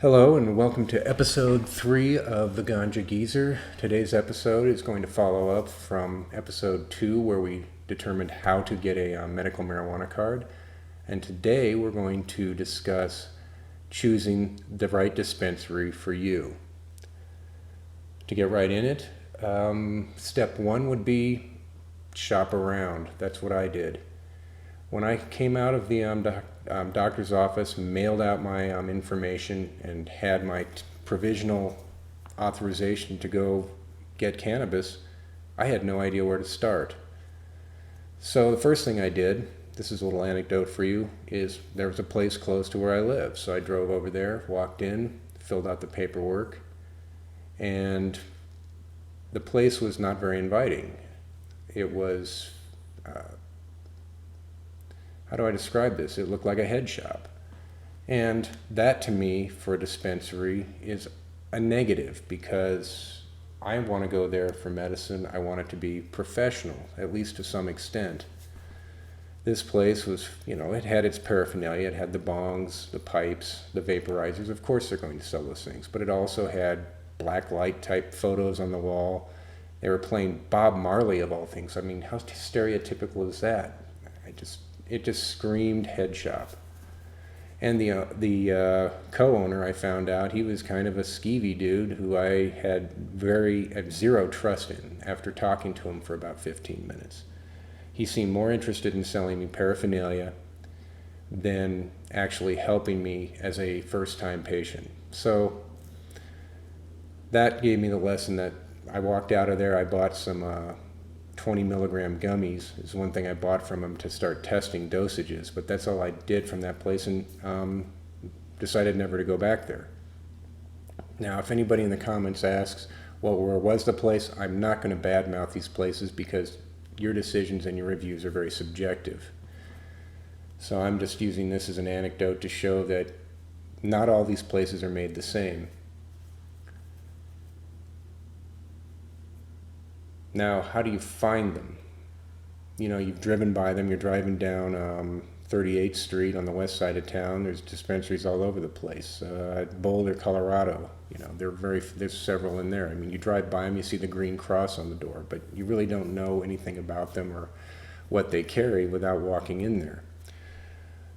Hello and welcome to episode 3 of the Ganja Geezer. Today's episode is going to follow up from episode 2 where we determined how to get a medical marijuana card. And today we're going to discuss choosing the right dispensary for you. To get right in it, step 1 would be shop around. That's what I did. When I came out of the doctor's office, mailed out my information, and had my provisional authorization to go get cannabis, I had no idea where to start. So the first thing I did, this is a little anecdote for you, is there was a place close to where I live. So I drove over there, walked in, filled out the paperwork, and the place was not very inviting. It was how do I describe this? It looked like a head shop. And that to me, for a dispensary, is a negative because I want to go there for medicine. I want it to be professional, at least to some extent. This place was, it had its paraphernalia. It had the bongs, the pipes, the vaporizers. Of course they're going to sell those things. But it also had black light type photos on the wall. They were playing Bob Marley of all things. I mean, how stereotypical is that? It just screamed head shop. And the co-owner, I found out, he was kind of a skeevy dude who I had zero trust in after talking to him for about 15 minutes. He seemed more interested in selling me paraphernalia than actually helping me as a first-time patient. So that gave me the lesson that I walked out of there. I bought some 20 milligram gummies is one thing I bought from him to start testing dosages, but that's all I did from that place, and decided never to go back there. Now, if anybody in the comments asks, well, where was the place? I'm not going to badmouth these places because your decisions and your reviews are very subjective. So I'm just using this as an anecdote to show that not all these places are made the same. Now, how do you find them? You've driven by them. You're driving down 38th Street on the west side of town. There's dispensaries all over the place. Boulder, Colorado, there's several in there. I mean, you drive by them, you see the green cross on the door, but you really don't know anything about them or what they carry without walking in there.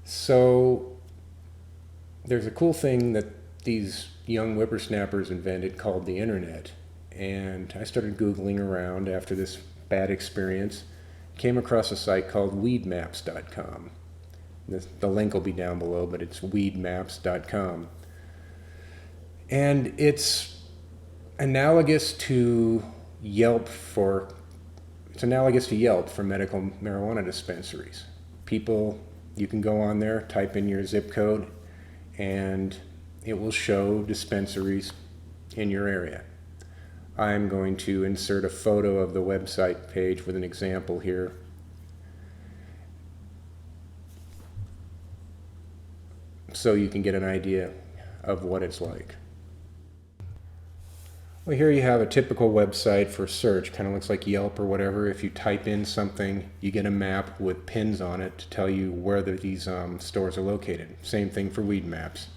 So there's a cool thing that these young whippersnappers invented called the internet. And I started Googling around after this bad experience. Came across a site called weedmaps.com. The link will be down below, but it's weedmaps.com. And it's analogous to Yelp for medical marijuana dispensaries. You can go on there, type in your zip code, and it will show dispensaries in your area. I'm going to insert a photo of the website page with an example here. So you can get an idea of what it's like. Well, here you have a typical website for search. Kind of looks like Yelp or whatever. If you type in something, you get a map with pins on it to tell you where these stores are located. Same thing for Weed Maps.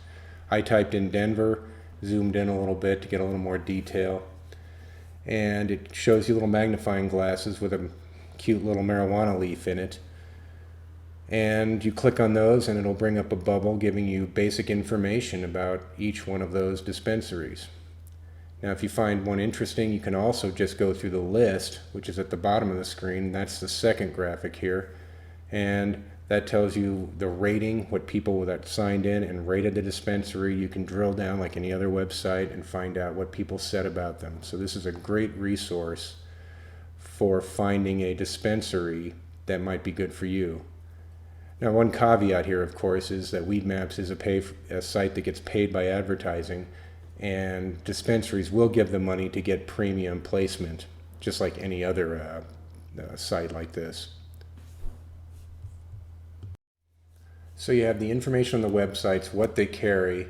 I typed in Denver, zoomed in a little bit to get a little more detail. And it shows you little magnifying glasses with a cute little marijuana leaf in it. And you click on those and it'll bring up a bubble giving you basic information about each one of those dispensaries. Now, if you find one interesting, you can also just go through the list, which is at the bottom of the screen. That's the second graphic here. And that tells you the rating, what people that signed in and rated the dispensary. You can drill down like any other website and find out what people said about them. So this is a great resource for finding a dispensary that might be good for you. Now, one caveat here, of course, is that Weedmaps is a site that gets paid by advertising, and dispensaries will give them money to get premium placement, just like any other site like this. So you have the information on the websites, what they carry.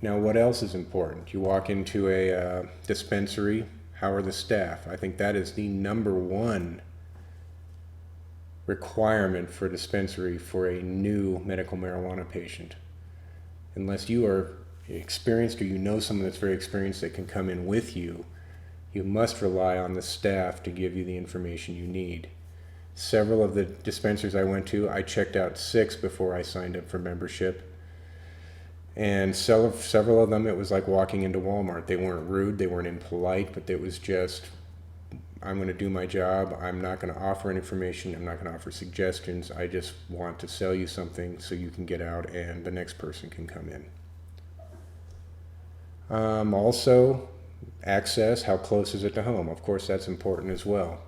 Now, what else is important? You walk into a dispensary, how are the staff? I think that is the number one requirement for a dispensary for a new medical marijuana patient. Unless you are experienced or you know someone that's very experienced that can come in with you, you must rely on the staff to give you the information you need. Several of the dispensaries I went to, I checked out 6 before I signed up for membership. And several of them, it was like walking into Walmart. They weren't rude, they weren't impolite, but it was just, I'm going to do my job. I'm not going to offer any information. I'm not going to offer suggestions. I just want to sell you something so you can get out and the next person can come in. Also, access, how close is it to home? Of course, that's important as well.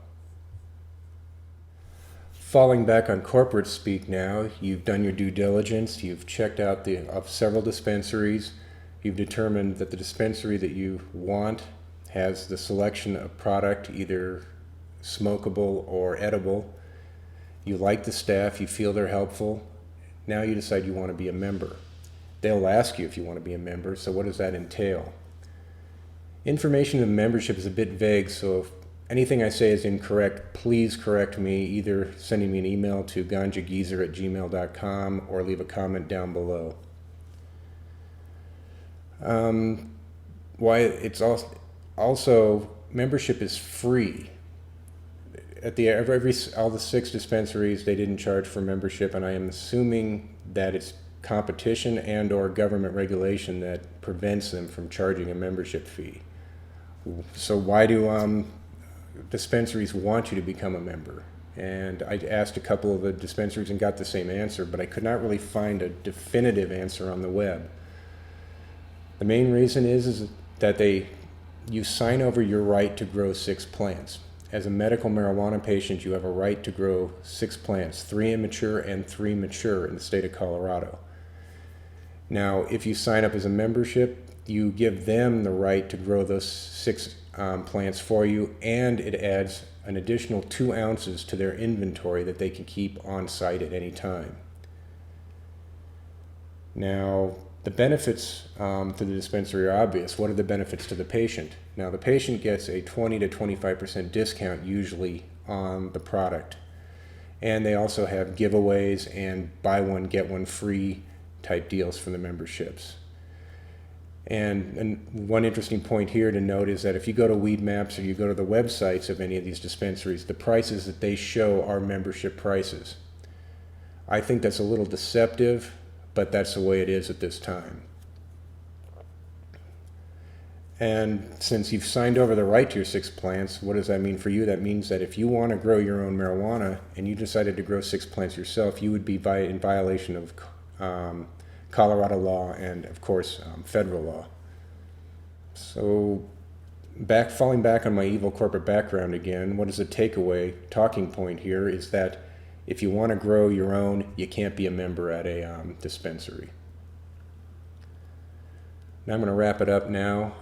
Falling back on corporate speak now, you've done your due diligence, you've checked out several dispensaries, you've determined that the dispensary that you want has the selection of product, either smokable or edible. You like the staff, you feel they're helpful. Now you decide you want to be a member. They'll ask you if you want to be a member, so what does that entail? Information of membership is a bit vague, so if anything I say is incorrect, please correct me, either sending me an email to ganjageezer@gmail.com or leave a comment down below. Why it's also membership is free. At all the 6 dispensaries, they didn't charge for membership, and I am assuming that it's competition and or government regulation that prevents them from charging a membership fee. So why do dispensaries want you to become a member? And I asked a couple of the dispensaries and got the same answer, but I could not really find a definitive answer on the web. The main reason is that you sign over your right to grow 6 plants. As a medical marijuana patient, you have a right to grow 6 plants, 3 immature and 3 mature in the state of Colorado. Now, if you sign up as a membership, you give them the right to grow those 6 plants for you, and it adds an additional 2 ounces to their inventory that they can keep on site at any time. Now, the benefits to the dispensary are obvious. What are the benefits to the patient? Now, the patient gets a 20 to 25% discount usually on the product. And they also have giveaways and buy one, get one free type deals for the memberships. And one interesting point here to note is that if you go to Weed Maps or you go to the websites of any of these dispensaries, the prices that they show are membership prices. I think that's a little deceptive, but that's the way it is at this time. And since you've signed over the right to your 6 plants, what does that mean for you? That means that if you want to grow your own marijuana and you decided to grow 6 plants yourself, you would be in violation of Colorado law and, of course, federal law. So, falling back on my evil corporate background again, what is the takeaway, talking point here is that if you want to grow your own, you can't be a member at a dispensary. Now I'm going to wrap it up now.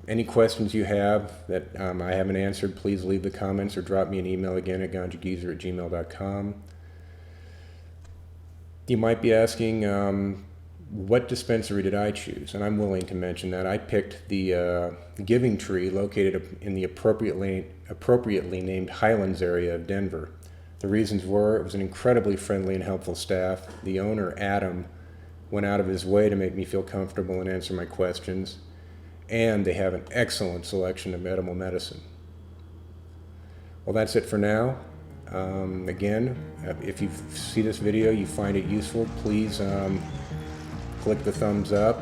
Any questions you have that I haven't answered, please leave the comments or drop me an email again at ganjageezer@gmail.com. You might be asking, what dispensary did I choose? And I'm willing to mention that. I picked the Giving Tree located in the appropriately named Highlands area of Denver. The reasons were it was an incredibly friendly and helpful staff. The owner, Adam, went out of his way to make me feel comfortable and answer my questions. And they have an excellent selection of edible medicine. Well, that's it for now. Again, if you see this video, you find it useful, please click the thumbs up,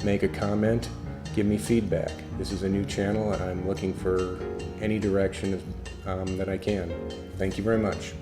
make a comment, give me feedback. This is a new channel and I'm looking for any direction that I can. Thank you very much.